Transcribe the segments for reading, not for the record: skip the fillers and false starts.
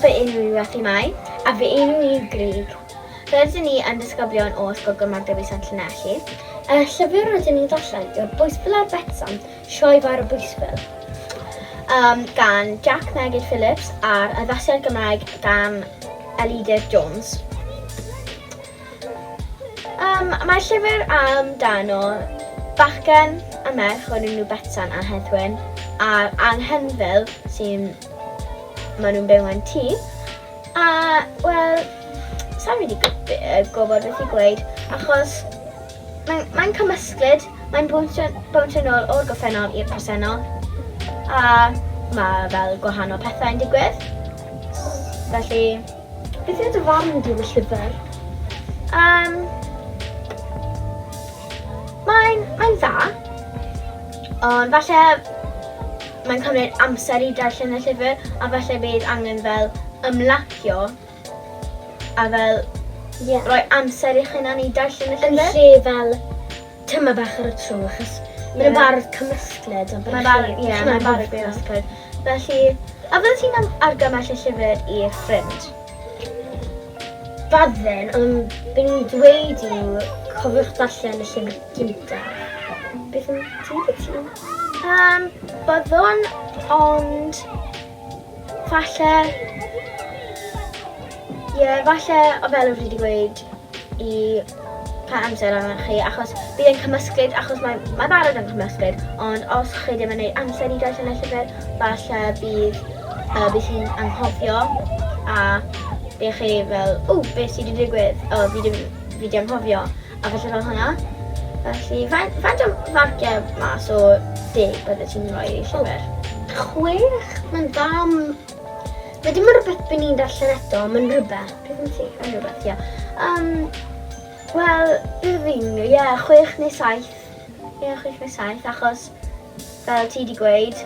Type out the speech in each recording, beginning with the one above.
fy enw i wedi mai, a fy enw i Grig. Rydyn ni yn disgyblion o Ysgol Dewi Sant Llanelli. Y llyfr rydyn ni'n darllen yw'r bwystfil ar Betsan, sioe ar y bwystfil. Gan Jack Megid Phillips a'r addasiad Gymraeg gan Elidr Jones. Mae'r llyfr amdano bachgen a merch o'n nhw Betsan a Heddwyn a'r anghenfil sy'n maen nhw'n byw yn tŷ. A, wel, sa'n wedi gwybod beth i gweud, achos mae'n cymysglyd, mae'n bwyntio nôl o'r goffennol i'r presennol, a mae fel gwahanol pethau'n digwydd. Felly, beth yw'r farn di y llyfr? Mae'n dda, ond falle mae'n cymryd amser i darllen y llyfr, a falle bydd angen fel ymlacio a fel rhoi amser i chi i darllen y llyfr. Yn lle fel tyma bach ar y tro, achos mae'n barod cymysgled. Mae'n barod cymysgled. Felly, a fydde ti'n argymell y llyfr i'r ffrind? Bydden, ond bydd ni'n dweud yw cofiwch darllen y llyfr gyntaf. Beth yn ti? Byddwn, ond falle o fel ydw i wedi gweud i cael amser arno chi, achos bydd e'n cymysglyd, achos mae barod yn cymysglyd, ond os chi ddim yn gwneud amser i darllen y llyfr, falle bydd chi'n anghofio, a bydd chi fel, beth sydd wedi digwydd, fi di anghofio, a falle fel hwnna. Felly, faint o farciau mas o 10 bydde ti'n rhoi i llyfr? 6, mae'n dda. Mae dim yn rhywbeth bydd ni'n darllen eto, mae'n rhywbeth. Beth yn ti? Mae'n rhywbeth, ie. Wel, bydd fi'n, 6 neu 7. 6 neu 7, achos fel ti wedi gweud,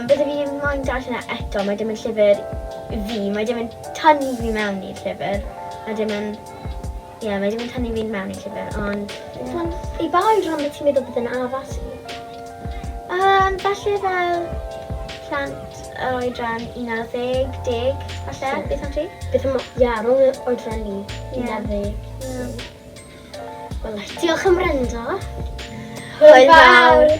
bydde fi ddim moyn darllen eto, mae dim yn llyfr fi, mae dim yn tynnu fi mewn i'r llyfr. Mae dim yn tynnu fi mewn i'r llyfr, ond... I ba oedran beth ti'n meddwl bydd yn addas i? Falle fel plant yr oedran 11, 10, falle, beth am ti? Beth am, rhwng oedran ni, 11. Wel, diolch am wrando. Hwyl fawr!